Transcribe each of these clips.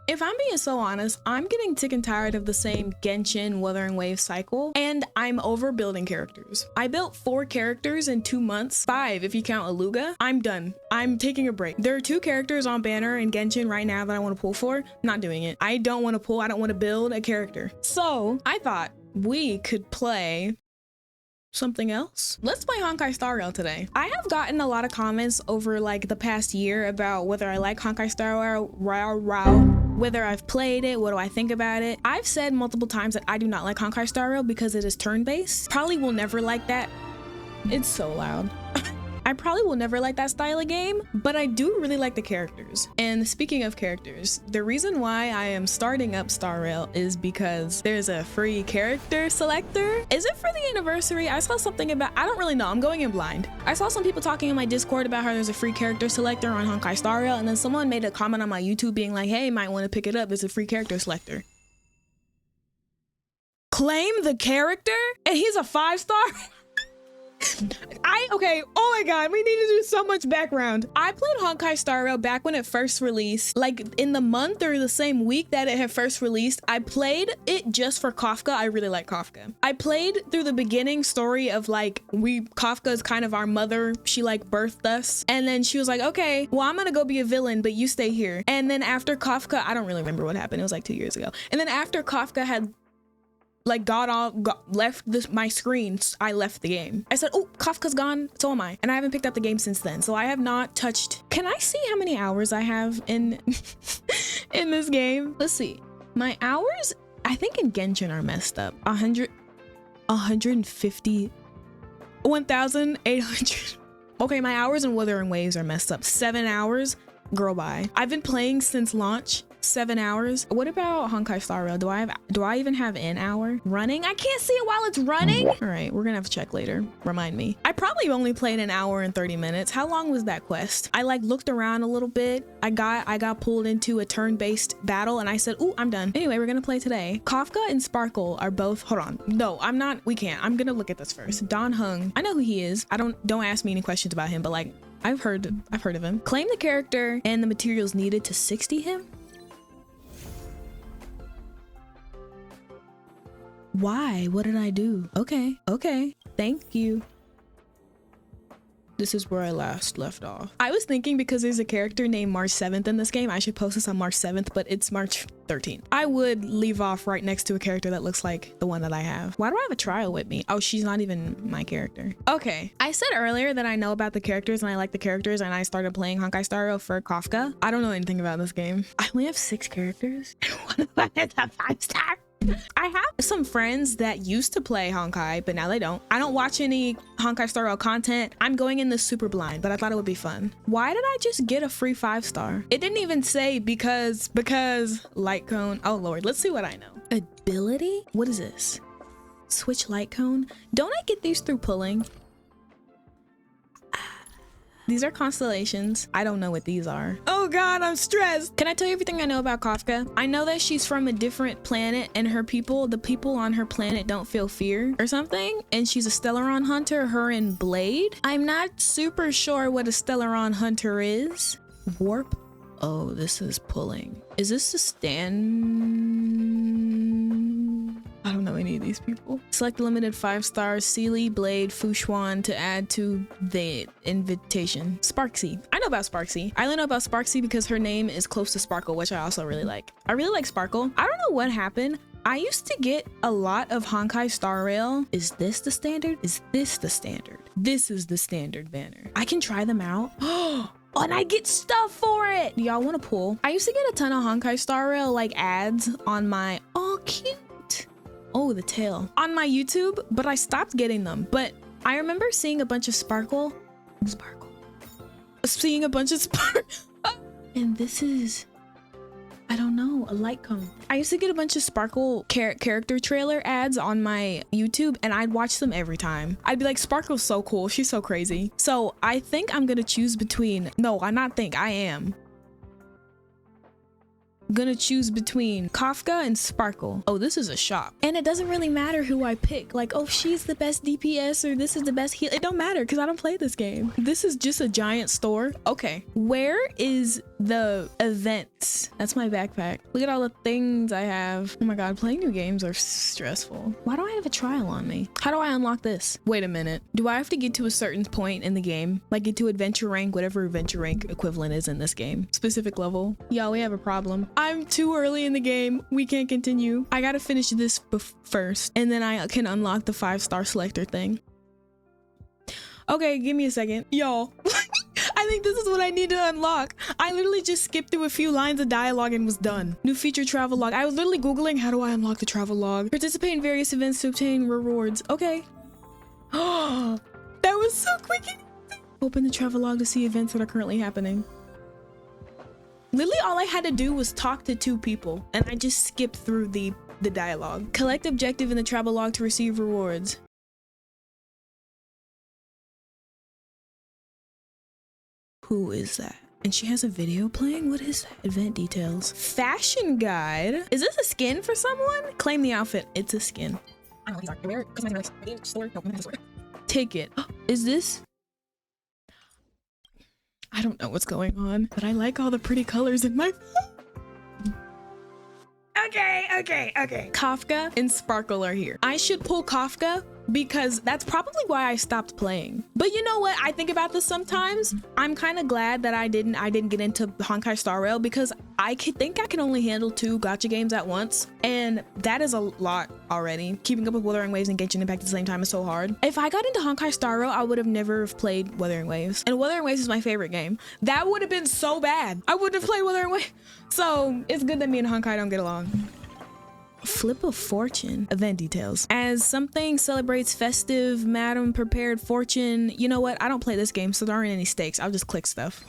If I'm being so honest, I'm getting sick and tired of the same Genshin Wuthering Waves cycle, and I'm over building characters. I built 4 characters in 2 months, 5 if you count Aluga. I'm done. I'm taking a break. There are 2 characters on banner in Genshin right now that I want to pull for. Not doing it. I don't want to pull. I don't want to build a character. So I thought we could play something else. Let's play Honkai Star Rail today. I have gotten a lot of comments over like the past year about whether I like Honkai Star Rail, whether I've played it, what do I think about it. I've said multiple times that I do not like Honkai Star Rail because it is turn-based. Probably will never like that. It's so loud. I probably will never like that style of game, but I do really like the characters. And speaking of characters, the reason why I am starting up Star Rail is because there's a free character selector. Is it for the anniversary? I saw something about, I don't really know, I'm going in blind. I saw some people talking in my Discord about how there's a free character selector on Honkai Star Rail, and then someone made a comment on my YouTube being like, hey, might want to pick it up, it's a free character selector. Claim the character? And he's a 5-star? Okay, oh my god, we need to do so much background. I played Honkai Star Rail back when it first released, like in the month or the same week that it had first released. I played it just for Kafka. I really like Kafka. I played through the beginning story of like, Kafka is kind of our mother. She like birthed us. And then she was like, okay, well, I'm gonna go be a villain, but you stay here. And then after Kafka, I don't really remember what happened. It was like 2 years ago. And then after Kafka had like left my screen, I left the game. I said, oh, Kafka's gone, so am I. And I haven't picked up the game since then. So I have not touched. Can I see how many hours I have in in this game? Let's see. My hours, I think in Genshin are messed up. 150, 1,800. Okay, my hours in Wuthering Waves are messed up. 7 hours, girl, bye. I've been playing since launch. 7 hours. What about Honkai Star Rail? Do I even have an hour running? I can't see it while it's running. All right, we're gonna have to check later. Remind me. I probably only played an hour and 30 minutes. How long was that quest? I like looked around a little bit. I got pulled into a turn-based battle and I said, ooh, I'm done. Anyway, we're gonna play today. Kafka and Sparkle are both, hold on. No, I'm not, we can't. I'm gonna look at this first. Don Hung. I know who he is. Don't ask me any questions about him, but like, I've heard of him. Claim the character and the materials needed to 60 him. Why? What did I do? Okay, thank you. This is where I last left off. I was thinking because there's a character named March 7th in this game, I should post this on March 7th, but it's March 13th. I would leave off right next to a character that looks like the one that I have. Why do I have a trial with me? Oh, she's not even my character. Okay, I said earlier that I know about the characters and I like the characters and I started playing Honkai Star Rail for Kafka. I don't know anything about this game. I only have 6 characters. One of them is a 5-star. I have some friends that used to play Honkai, but now they don't. I don't watch any Honkai Star Rail content. I'm going in this super blind, but I thought it would be fun. Why did I just get a free 5-star? It didn't even say because light cone. Oh Lord, let's see what I know. Ability? What is this? Switch light cone? Don't I get these through pulling? These are constellations. I don't know what these are. Oh God, I'm stressed. Can I tell you everything I know about Kafka? I know that she's from a different planet and the people on her planet don't feel fear or something. And she's a Stellaron hunter, her and Blade. I'm not super sure what a Stellaron hunter is. Warp? Oh, this is pulling. Is this a stand? I don't know any of these people. Select the limited 5-stars, Sealy, Blade, Fushuan to add to the invitation. Sparksy. I know about Sparksy. I only know about Sparksy because her name is close to Sparkle, which I also really like. I really like Sparkle. I don't know what happened. I used to get a lot of Honkai Star Rail. Is this the standard? Is this the standard? This is the standard banner. I can try them out. Oh, and I get stuff for it. Y'all want to pull? I used to get a ton of Honkai Star Rail like ads on my, oh cute. Oh, the tail on my YouTube, but I stopped getting them. But I remember seeing a bunch of seeing a bunch of and this is, I don't know, a light cone. I used to get a bunch of Sparkle character trailer ads on my YouTube and I'd watch them every time. I'd be like, Sparkle's so cool. She's so crazy. So I think I'm gonna choose between, no, I not think, I am. gonna choose between Kafka and Sparkle. Oh, this is a shop. And it doesn't really matter who I pick. Like, oh, she's the best DPS or this is the best heal. It don't matter because I don't play this game. This is just a giant store. Okay, where is the events? That's my backpack. Look at all the things I have. Oh my God, playing new games are stressful. Why do I have a trial on me? How do I unlock this? Wait a minute. Do I have to get to a certain point in the game? Like get to adventure rank, whatever adventure rank equivalent is in this game. Specific level. Y'all, we have a problem. I'm too early in the game. We can't continue. I gotta finish this first and then I can unlock the 5-star selector thing. Okay, give me a second. Y'all, I think this is what I need to unlock. I literally just skipped through a few lines of dialogue and was done. New feature travel log. I was literally Googling how do I unlock the travel log. Participate in various events to obtain rewards. Okay. Oh, that was so quick. Open the travel log to see events that are currently happening. Literally all I had to do was talk to 2 people and I just skipped through the dialogue. Collect objective in the travel log to receive rewards. Who is that? And she has a video playing? What is that? Event details. Fashion guide. Is this a skin for someone? Claim the outfit. It's a skin. I don't know what these are. Where? Customizing store. No, not store. Ticket. Is this? I don't know what's going on, but I like all the pretty colors in my Okay. Kafka and Sparkle are here. I should pull Kafka because that's probably why I stopped playing. But you know what? I think about this sometimes. I'm kind of glad that I didn't get into Honkai Star Rail because I think I can only handle 2 gacha games at once. And that is a lot already. Keeping up with Wuthering Waves and Genshin Impact at the same time is so hard. If I got into Honkai Star Rail, I would have never played Wuthering Waves. And Wuthering Waves is my favorite game. That would have been so bad. I wouldn't have played Wuthering Waves. So it's good that me and Honkai don't get along. Flip of fortune. Event details. As something celebrates festive, madam prepared fortune. You know what? I don't play this game, so there aren't any stakes. I'll just click stuff.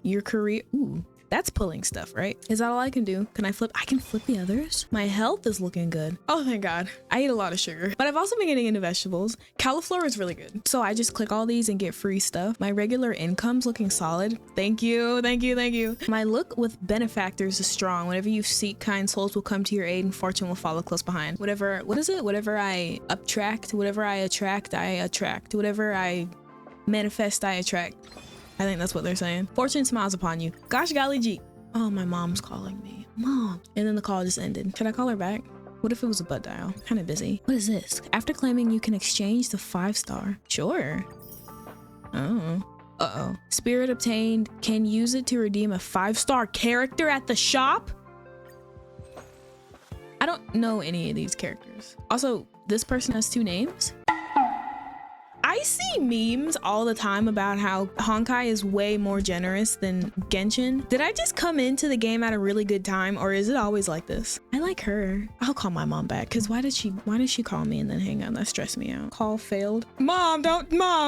Your career. Ooh, that's pulling stuff, right? Is that all I can do? Can I flip? I can flip the others. My health is looking good. Oh, thank God. I eat a lot of sugar, but I've also been getting into vegetables. Cauliflower is really good. So I just click all these and get free stuff. My regular income's looking solid. Thank you. My look with benefactors is strong. Whenever you seek, kind souls will come to your aid and fortune will follow close behind. What is it? Whatever I attract, whatever I attract, I attract. Whatever I manifest, I attract. I think that's what they're saying. Fortune smiles upon you. Gosh golly gee. Oh, my mom's calling me. Mom. And then the call just ended. Should I call her back? What if it was a butt dial? Kind of busy. What is this? After claiming, you can exchange the 5-star. Sure. Oh. Uh-oh. Spirit obtained. Can use it to redeem a 5-star character at the shop? I don't know any of these characters. Also, this person has 2 names. I see memes all the time about how Honkai is way more generous than Genshin. Did I just come into the game at a really good time, or is it always like this? I like her. I'll call my mom back because why did she call me and then hang up? That stressed me out. Call failed. Mom,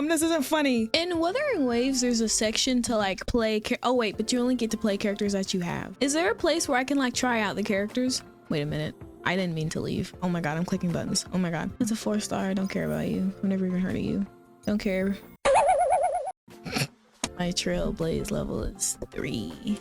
this isn't funny. In Wuthering Waves, there's a section to like play. Oh wait, but you only get to play characters that you have. Is there a place where I can like try out the characters? Wait a minute. I didn't mean to leave. Oh my God, I'm clicking buttons. Oh my God. That's a 4-star. I don't care about you. I've never even heard of you. Don't care. My Trailblaze level is 3.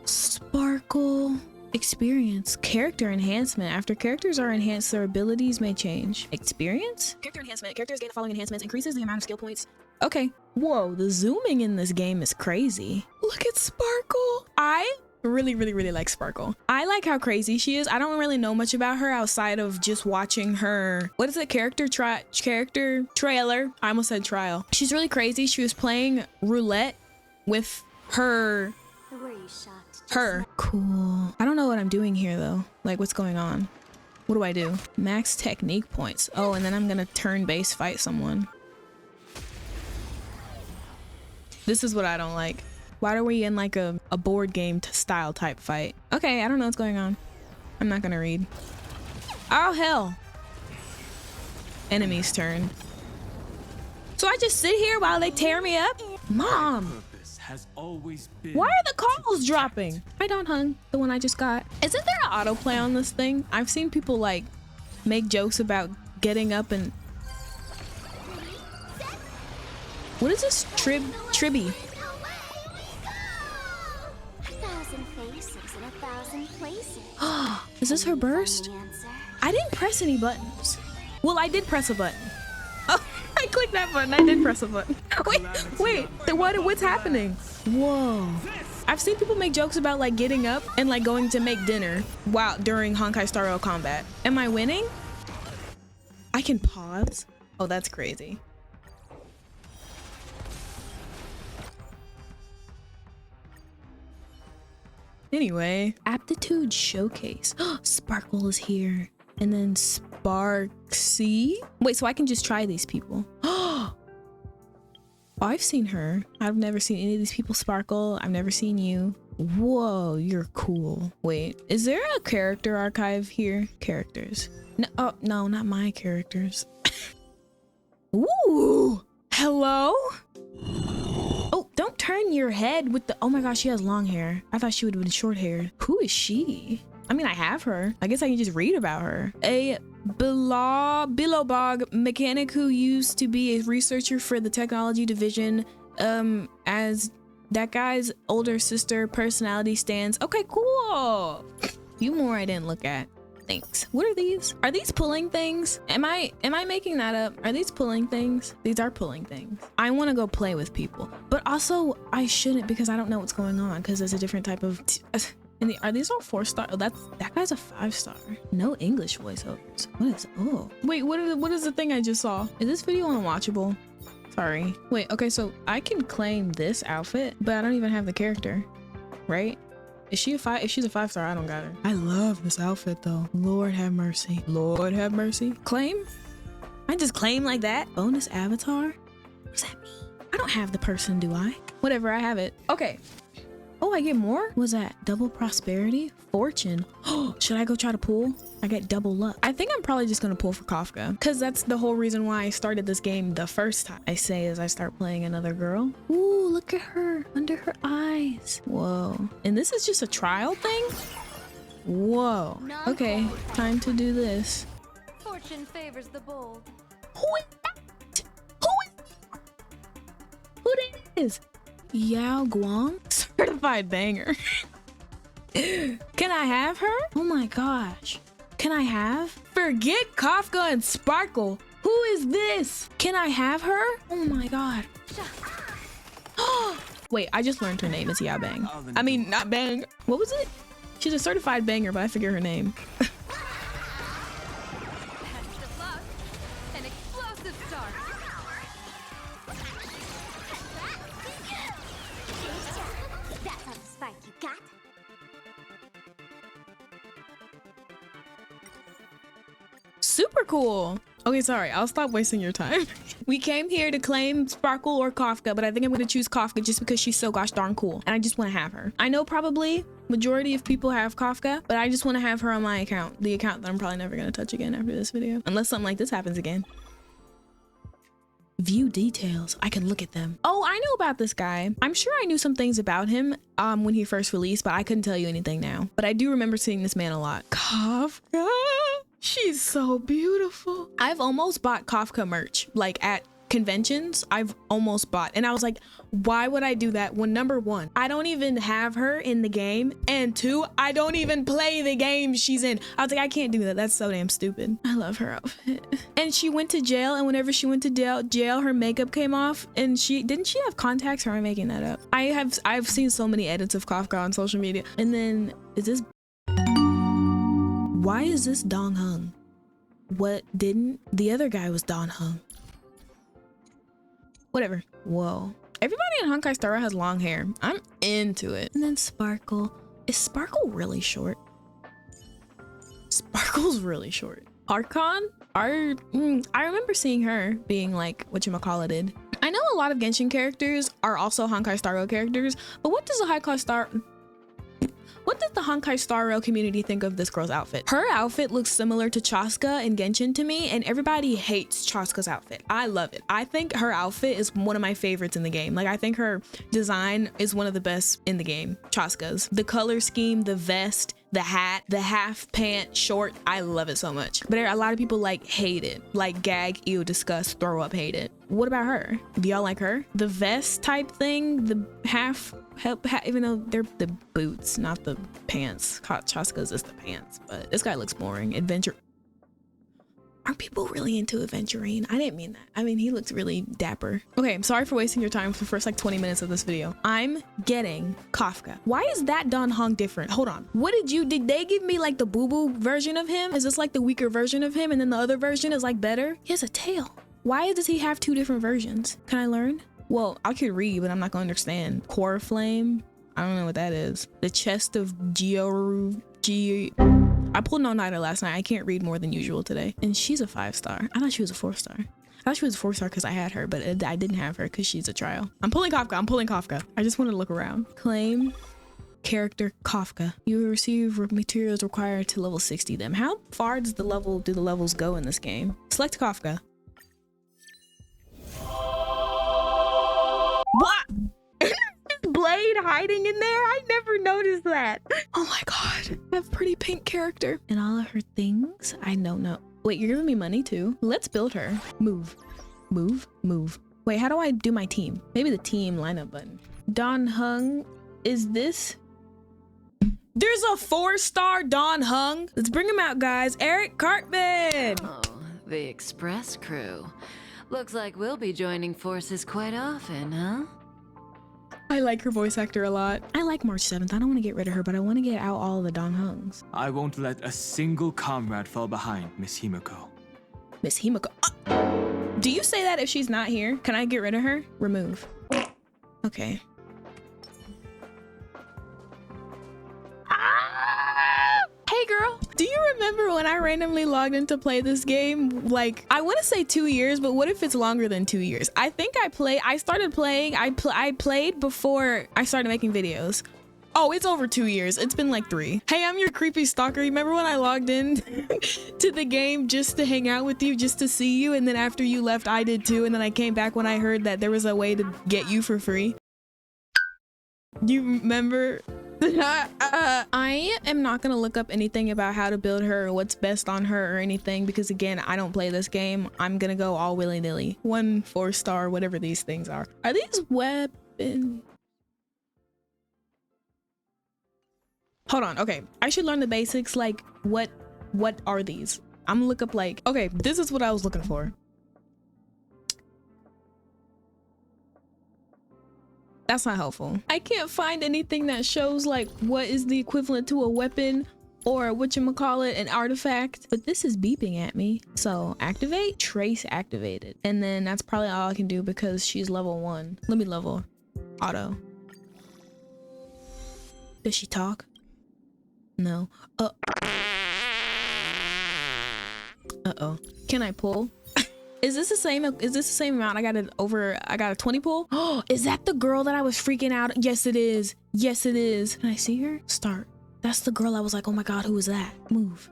Sparkle. Experience. Character enhancement. After characters are enhanced, their abilities may change. Experience? Character enhancement. Characters gain the following enhancements. Increases the amount of skill points. Okay. Whoa, the zooming in this game is crazy. Look at Sparkle. I really like Sparkle. I like how crazy she is. I don't really know much about her outside of just watching her, what is it, character trailer. I almost said trial. She's really crazy. She was playing roulette with her. Cool. I don't know what I'm doing here though. Like what's going on? What do I do? Max technique points. Oh, and then I'm gonna turn-based fight someone. This is what I don't like. Why are we in like a board game style type fight? Okay, I don't know what's going on. I'm not gonna read. Oh hell. Enemy's turn. So I just sit here while they tear me up? Mom! Why are the calls dropping? I don't hung, the one I just got. Isn't there an autoplay on this thing? I've seen people like make jokes about getting up and... What is this? Tribby. faces in 1,000 places. Is this her burst? Find the answer? I didn't press any buttons. Well, I did press a button. Oh, I clicked that button. I did press a button. Wait, what's happening? Whoa. I've seen people make jokes about like getting up and like going to make dinner while during Honkai Star combat. Am I winning? I can pause. Oh, that's crazy. Anyway, aptitude showcase. Sparkle is here. And then Sparksy. Wait, so I can just try these people. Oh, I've seen her. I've never seen any of these people sparkle. I've never seen you. Whoa, you're cool. Wait, is there a character archive here? Characters. No, oh, no, not my characters. Ooh, hello? Oh, don't turn your head with the, oh my gosh, she has long hair. I thought she would have been short haired. Who is she? I mean, I have her. I guess I can just read about her. A Billowbog mechanic who used to be a researcher for the technology division as that guy's older sister personality stands. Okay, cool. Few more I didn't look at. Thanks. What are these? Are these pulling things? Am I making that up? Are these pulling things? These are pulling things. I want to go play with people, but also I shouldn't because I don't know what's going on because there's a different type of are these all 4-star? Oh, that guy's a 5-star. No English voiceovers. What is, oh. Wait, what is the thing I just saw? Is this video unwatchable? Sorry. Wait, okay, so I can claim this outfit, but I don't even have the character, right? Is she a 5? If she's a 5-star, I don't got her. I love this outfit though. Lord have mercy. Lord have mercy. Claim? I just claim like that? Bonus avatar? What does that mean? I don't have the person, do I? Whatever, I have it. Okay. Oh, I get more? What's that? Double prosperity? Fortune? Oh, should I go try to pull? I get double luck. I think I'm probably just gonna pull for Kafka because that's the whole reason why I started this game the first time. I say as I start playing another girl. Ooh, look at her under her eyes. Whoa. And this is just a trial thing? Whoa. Okay, time to do this. Fortune favors the bold. Who is that? Who that is? Yao Guang? Certified banger. Can I have her? Oh my gosh. Can I have? Forget Kafka and Sparkle. Who is this? Can I have her? Oh my god. Wait, I just learned her name is Yao Bang. I mean, not Bang. What was it? She's a certified banger, but I forget her name. An explosive start. That's how the spike you got. Super cool. Okay, sorry, I'll stop wasting your time. We came here to claim Sparkle or Kafka, but I think I'm gonna choose Kafka just because she's so gosh darn cool and I just want to have her. I know probably majority of people have Kafka, but I just want to have her on my account, the account that I'm probably never gonna touch again after this video, unless something like this happens again. View details. I can look at them. Oh, I know about this guy. I'm sure I knew some things about him when he first released, but I couldn't tell you anything now. But I do remember seeing this man a lot. Kafka. She's so beautiful. I've almost bought Kafka merch, like at conventions. I've almost bought, and I was like, why would I do that when number one, I don't even have her in the game, and two, I don't even play the game she's in. I was like, I can't do that. That's so damn stupid. I love her outfit. And she went to jail, and whenever she went to jail, her makeup came off, and didn't she have contacts, or am I making that up? I've seen so many edits of Kafka on social media. And then is this, why is this Dong Hung? What didn't? The other guy was Don Hung. Whatever. Whoa. Everybody in Honkai Star has long hair. I'm into it. And then Sparkle. Is Sparkle really short? Sparkle's really short. Archon? I remember seeing her being like whatchamacallited. I know a lot of Genshin characters are also Honkai Star characters, but what does the Honkai Star community think of this girl's outfit? Her outfit looks similar to Chaska in Genshin to me, and everybody hates Chaska's outfit. I love it. I think her outfit is one of my favorites in the game. Like, I think her design is one of the best in the game, Chaska's. The color scheme, the vest, the hat, the half pant, short, I love it so much. But a lot of people like hate it. Like gag, ew, disgust, throw up, hate it. What about her? Do y'all like her? The vest type thing, the half even though they're the boots, not the pants. Chaska's is the pants, but this guy looks boring. Adventure. Are people really into adventuring? I didn't mean that. I mean, he looks really dapper. Okay, I'm sorry for wasting your time for the first like 20 minutes of this video. I'm getting Kafka. Why is that Dan Heng different? Hold on. Did they give me like the boo-boo version of him? Is this like the weaker version of him and then the other version is like better? He has a tail. Why does he have two different versions? Can I learn? Well, I could read, but I'm not gonna understand. Core Flame? I don't know what that is. The Chest of I pulled an all-nighter last night. I can't read more than usual today. And she's a 5-star. I thought she was a 4-star. I thought she was a 4-star because I had her, but I didn't have her because she's a trial. I'm pulling Kafka. I just want to look around. Claim character Kafka. You will receive materials required to level 60 them. How far do the levels go in this game? Select Kafka. What? Blade hiding in there? I never noticed that. Oh my god. I have pretty pink character. And all of her things? I don't know. Wait, you're giving me money too? Let's build her. Move. Move. Move. Wait, how do I do my team? Maybe the team lineup button. Dan Heng. Is this? There's a 4-star Dan Heng. Let's bring him out, guys. Eric Cartman. Oh, the Express crew. Looks like we'll be joining forces quite often, huh? I like her voice actor a lot. I like March 7th. I don't want to get rid of her, but I want to get out all of the Dan Hengs. I won't let a single comrade fall behind, Miss Himiko. Miss Himiko. Do you say that if she's not here? Can I get rid of her? Remove. Okay. Hey girl, do you remember when I randomly logged in to play this game? Like, I want to say 2 years, but what if it's longer than 2 years? I think I played before I started making videos. Oh, it's over 2 years. It's been like 3. Hey, I'm your creepy stalker. Remember when I logged in to the game just to hang out with you, just to see you? And then after you left, I did too. And then I came back when I heard that there was a way to get you for free. You remember? I am not gonna look up anything about how to build her or what's best on her or anything because again, I don't play this game. I'm gonna go all willy-nilly. 1 4-star, whatever these things are. Are these weapons? Hold on, okay. I should learn the basics, like what are these? I'm gonna look up like, okay, this is what I was looking for. That's not helpful. I can't find anything that shows like what is the equivalent to a weapon or whatchamacallit, an artifact, but this is beeping at me. So activate, trace activated. And then that's probably all I can do because she's level 1. Let me level auto. Does she talk? No. Uh-oh. Can I pull? Is this the same amount? I got a 20 pull. Oh, is that the girl that I was freaking out? Yes, it is. Yes, it is. Can I see her? Start. That's the girl I was like, oh my god, who is that? Move.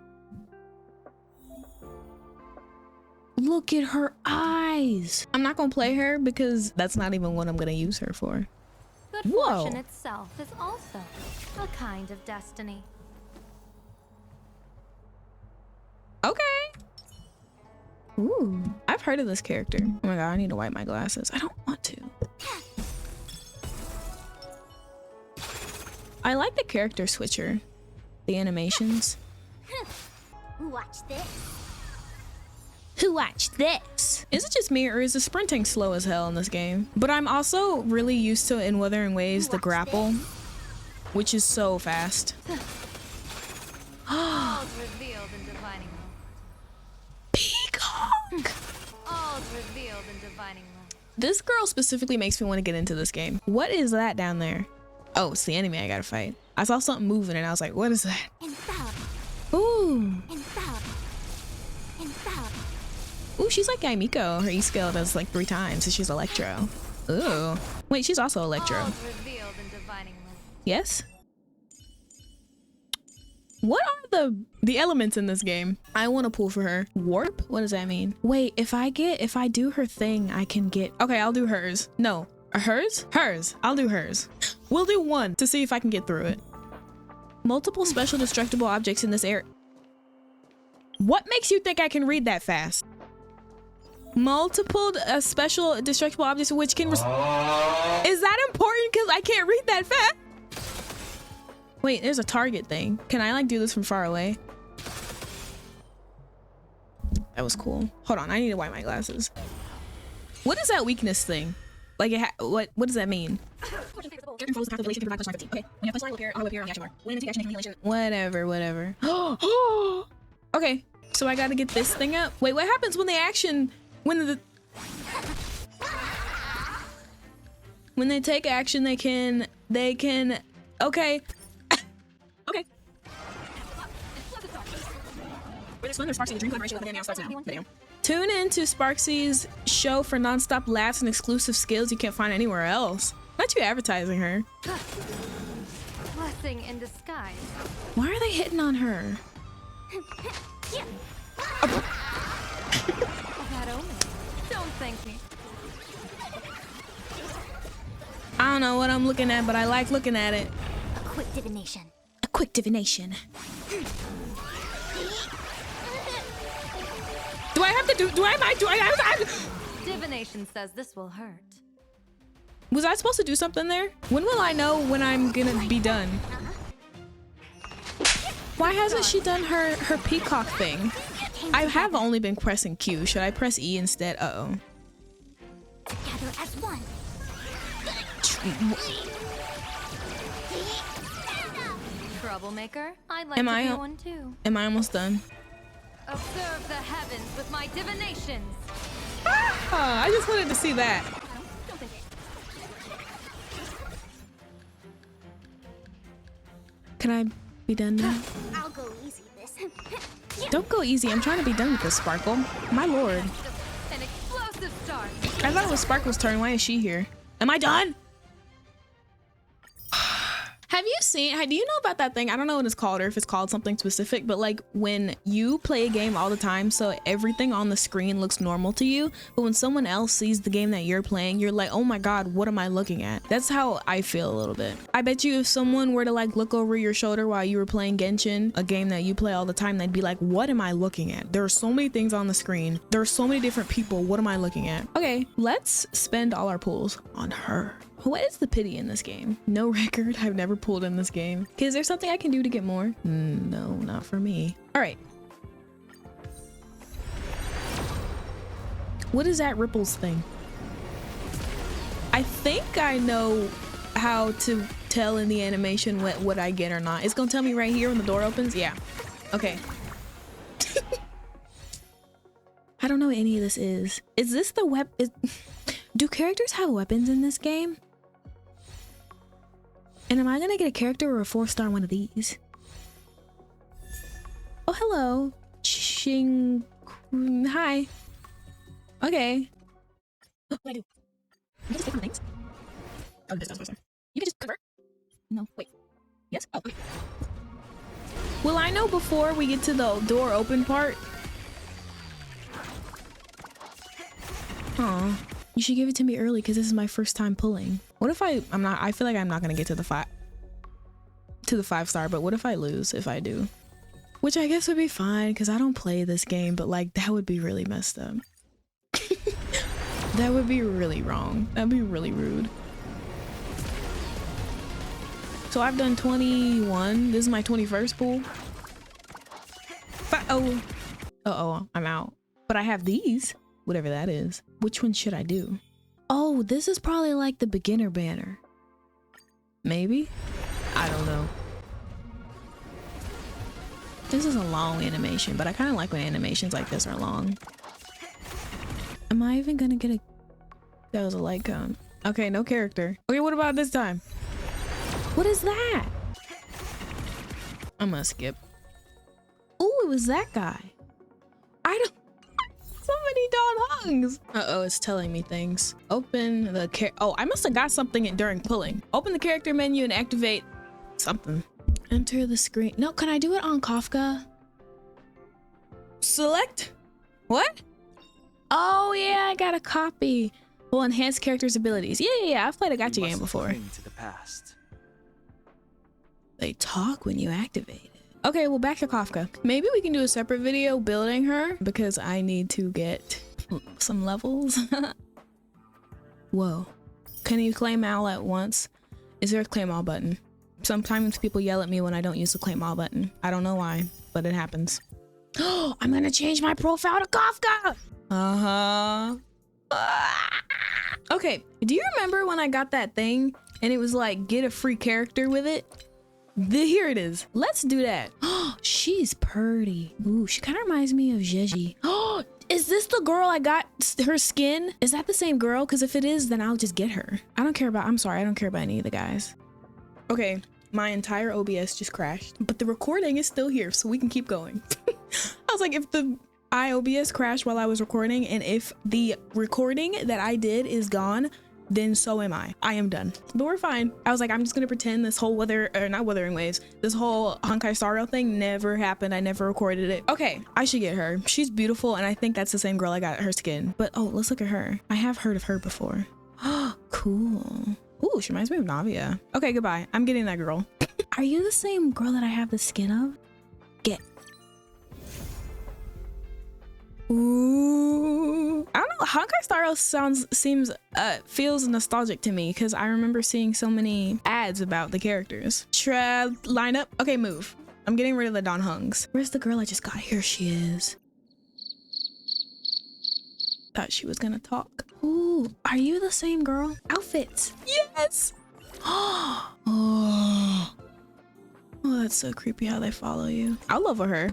Look at her eyes. I'm not gonna play her because that's not even what I'm gonna use her for. Good fortune itself is also a kind of destiny. Okay. Ooh, I've heard of this character. Oh my god, I need to wipe my glasses. I don't want to. I like the character switcher. The animations. Watch this. Who watched this? Is it just me or is the sprinting slow as hell in this game? But I'm also really used to in Wuthering Waves the grapple, which is so fast. All's revealed in divining love. Peacock! All's revealed in divining love. This girl specifically makes me want to get into this game. What is that down there? Oh, it's the enemy I gotta fight. I saw something moving and I was like, what is that? Ooh. Ooh, she's like Miko. Her E skill does like 3 times, so she's Electro. Ooh. Wait, she's also Electro. All's revealed in divining love. Yes? What are the elements in this game? I want to pull for her. Warp? What does that mean? Wait, if I do her thing, I can get... Okay, I'll do hers. No. Hers? Hers. I'll do hers. We'll do 1 to see if I can get through it. Multiple special destructible objects in this area. What makes you think I can read that fast? Multiple special destructible objects which can... Is that important? Because I can't read that fast. Wait, there's a target thing. Can I like do this from far away? That was cool. Hold on, I need to wipe my glasses. What is that weakness thing? Like, what does that mean? Whatever. Okay, so I gotta get this thing up. Wait, what happens when when they take action, they can, okay. Okay. Tune in to Sparksy's show for non-stop laughs and exclusive skills you can't find anywhere else. Not you advertising her. Blessing in disguise. Why are they hitting on her? That omen. Don't thank me. I don't know what I'm looking at, but I like looking at it. A quick divination. A quick divination. Do I have to do? Do I have to? Divination says this will hurt. Was I supposed to do something there? When will I know when I'm gonna be done? Why hasn't she done her peacock thing? I have only been pressing Q. Should I press E instead? Uh-oh. Together as one. Troublemaker. I'd like to be one too. Am I almost done? Observe the heavens with my divinations. Ah, I just wanted to see that. Can I be done now? I'll go easy this. Don't go easy. I'm trying to be done with this, Sparkle. My lord. An explosive start. I thought it was Sparkle's turn. Why is she here? Am I done? Have you seen, do you know about that thing? I don't know what it's called or if it's called something specific, but like when you play a game all the time, so everything on the screen looks normal to you, but when someone else sees the game that you're playing, you're like, oh my God, what am I looking at? That's how I feel a little bit. I bet you if someone were to like look over your shoulder while you were playing Genshin, a game that you play all the time, they'd be like, what am I looking at? There are so many things on the screen. There are so many different people. What am I looking at? Okay, let's spend all our pulls on her. What is the pity in this game? No record. I've never pulled in this game. Okay, is there something I can do to get more? No, not for me. All right. What is that ripples thing? I think I know how to tell in the animation what I get or not. It's gonna tell me right here when the door opens. Yeah. Okay. I don't know what any of this is. Is this the do characters have weapons in this game? And am I gonna get a character or a 4-star one of these? Oh, hello. Hi. Okay. What do I do? Can I just take my things? Oh, this doesn't. You can just convert? No, wait. Yes? Oh, okay. Will I know before we get to the door open part? Aw. You should give it to me early because this is my first time pulling. What if I feel like I'm not gonna get to the 5-star, but what if I lose if I do? Which I guess would be fine because I don't play this game, but like that would be really messed up. That would be really wrong. That'd be really rude. So I've done 21. This is my 21st pull. Uh-oh, I'm out. But I have these. Whatever that is. Which one should I do? Oh, this is probably like the beginner banner. Maybe? I don't know. This is a long animation, but I kind of like when animations like this are long. Am I even gonna get a... That was a light cone. Okay, no character. Okay, what about this time? What is that? I'm gonna skip. Oh, it was that guy. I don't... So many dongs. Uh-oh, it's telling me things. Open the oh, I must have got something during pulling. Open the character menu and activate something. Enter the screen. No, can I do it on Kafka? Select? What? Oh yeah, I got a copy. Will enhance character's abilities. Yeah. I've played a gacha game before. To the past. They talk when you activate it. Okay, well back to Kafka. Maybe we can do a separate video building her because I need to get some levels. Whoa. Can you claim all at once? Is there a claim all button? Sometimes people yell at me when I don't use the claim all button. I don't know why, but it happens. Oh, I'm gonna change my profile to Kafka. Okay, do you remember when I got that thing and it was like get a free character with it? Here it is. Let's do that. Oh, she's pretty. Ooh, she kind of reminds me of Jeji. Oh, is this the girl I got her skin? Is that the same girl? Because if it is, then I'll just get her. I'm sorry, I don't care about any of the guys. Okay, my entire OBS just crashed, but the recording is still here, so we can keep going. I was like, if the OBS crashed while I was recording, and if the recording that I did is gone, then so am I. I am done. But we're fine. I was like, I'm just gonna pretend this whole not Wuthering Waves, this whole Honkai Star thing never happened. I never recorded it. Okay, I should get her. She's beautiful, and I think that's the same girl I got her skin. But oh, let's look at her. I have heard of her before. Oh, cool. Ooh, she reminds me of Navia. Okay, goodbye. I'm getting that girl. Are you the same girl that I have the skin of? Get. Ooh. I don't know. Honkai Star feels nostalgic to me because I remember seeing so many ads about the characters. Line up. Okay, move. I'm getting rid of the Don Hungs. Where's the girl I just got? Here she is. Thought she was gonna talk. Ooh, are you the same girl? Outfits. Yes. Oh, that's so creepy how they follow you. I'll level her.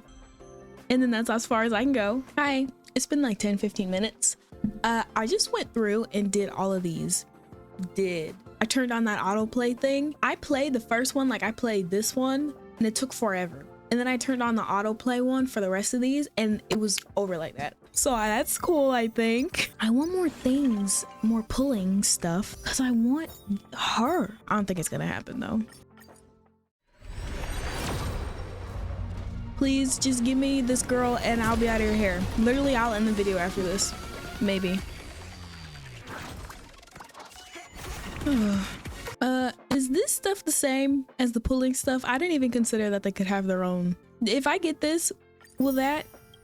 And then that's as far as I can go. Hi, it's been like 10-15 minutes. I just went through and did all of these. I turned on that autoplay thing. I played the first one, like I played this one, and it took forever. And then I turned on the autoplay one for the rest of these, and it was over like that. So that's cool, I think. I want more things, more pulling stuff, because I want her. I don't think it's gonna happen though. Please just give me this girl and I'll be out of your hair. Literally, I'll end the video after this. Maybe. Is this stuff the same as the pulling stuff? I didn't even consider that they could have their own. If I get this,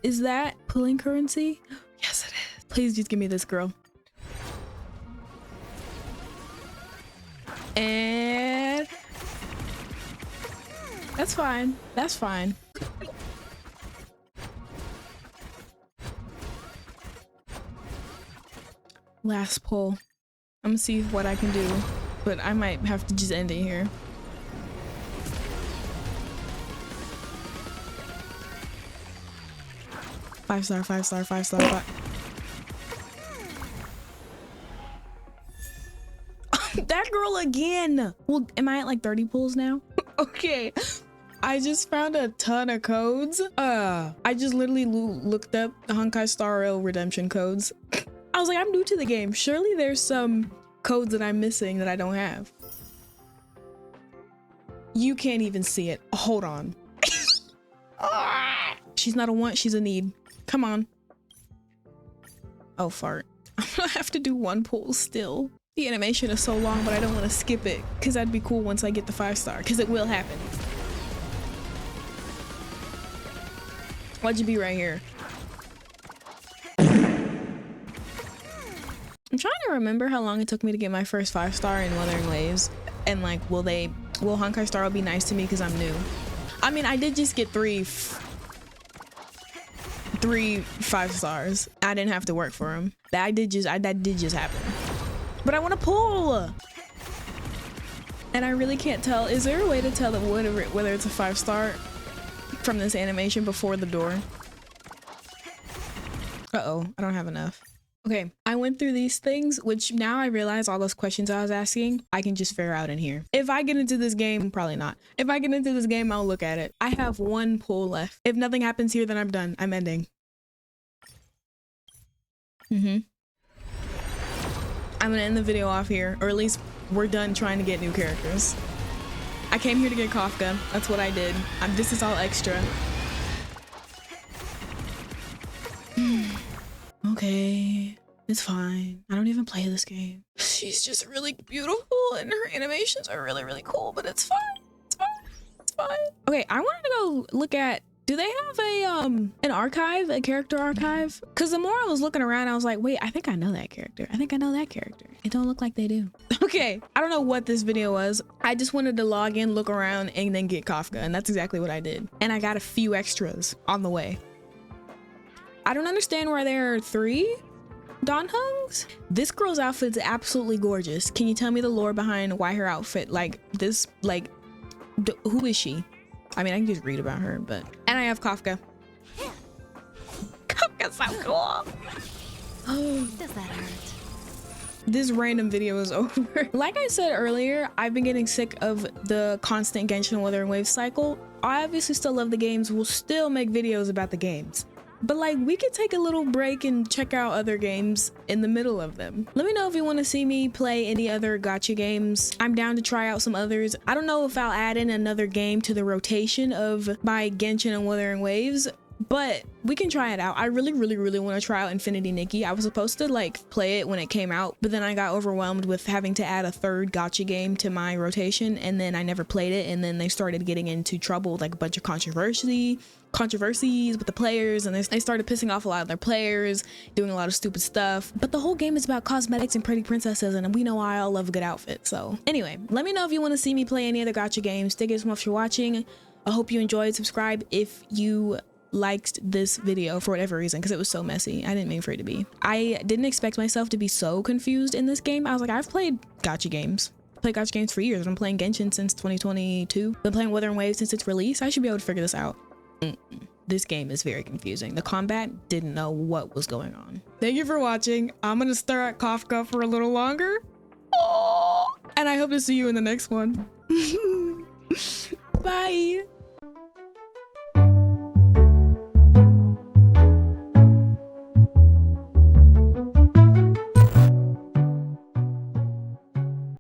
is that pulling currency? Yes, it is. Please just give me this girl. And that's fine. That's fine. Last pull. I'm gonna see what I can do, but I might have to just end it here. Five star. That girl again. Well, am I at like 30 pulls now? Okay. I just found a ton of codes. I just literally looked up the Honkai Star Rail redemption codes. I was like, I'm new to the game. Surely there's some codes that I'm missing that I don't have. You can't even see it. Hold on. She's not a want, she's a need. Come on. Oh, fart. I'm gonna have to do one pull still. The animation is so long, but I don't want to skip it because that'd be cool once I get the 5-star, because it will happen. Why'd you be right here? I'm trying to remember how long it took me to get my first 5-star in Wuthering Waves, and like, will Honkai Star be nice to me because I'm new? I mean, I did just get three 5-stars. I didn't have to work for them. That did just happen. But I want to pull, and I really can't tell. Is there a way to tell that whether it's a 5-star from this animation before the door? Uh-oh, I don't have enough. Okay, I went through these things, which now I realize all those questions I was asking, I can just figure out in here. If I get into this game, probably not. If I get into this game, I'll look at it. I have one pull left. If nothing happens here, then I'm done. I'm ending. I'm gonna end the video off here, or at least we're done trying to get new characters. I came here to get Kafka. That's what I did. This is all extra. Okay, it's fine. I don't even play this game. She's just really beautiful and her animations are really, really cool, but it's fine. It's fine. It's fine. Okay, I wanted to go look at Do they have an archive, a character archive? Because the more I was looking around, I was like, wait, I think I know that character. I think I know that character. It don't look like they do. Okay, I don't know what this video was. I just wanted to log in, look around, and then get Kafka, and that's exactly what I did. And I got a few extras on the way. I don't understand why there are 3 Dawn Hungs. This girl's outfit is absolutely gorgeous. Can you tell me the lore behind why her outfit like this? Like, who is she? I mean, I can just read about her, but... And I have Kafka. Kafka's so cool. Oh, does that hurt? This random video is over. Like I said earlier, I've been getting sick of the constant Genshin Wuthering Waves cycle. I obviously still love the games. We'll still make videos about the games. But like, we could take a little break and check out other games in the middle of them. Let me know if you want to see me play any other gacha games. I'm down to try out some others. I don't know if I'll add in another game to the rotation of my Genshin and Wuthering Waves, but we can try it out. I really want to try out Infinity Nikki. I was supposed to like play it when it came out, but then I got overwhelmed with having to add a 3rd gacha game to my rotation, and then I never played it, and then they started getting into trouble with like a bunch of controversies with the players, and they started pissing off a lot of their players, doing a lot of stupid stuff. But the whole game is about cosmetics and pretty princesses, and we know I all love a good outfit. So anyway, let me know if you want to see me play any other gacha games. Thank you so much for watching. I hope you enjoyed. Subscribe if you liked this video for whatever reason, because it was so messy. I didn't mean for it to be. I didn't expect myself to be so confused in this game. I was like, I've played gacha games. Played gacha games for years. I've been playing Genshin since 2022. Been playing Wuthering Waves since its release. I should be able to figure this out. This game is very confusing. The combat didn't know what was going on. Thank you for watching. I'm gonna stare at Kafka for a little longer. Oh, and I hope to see you in the next one. Bye.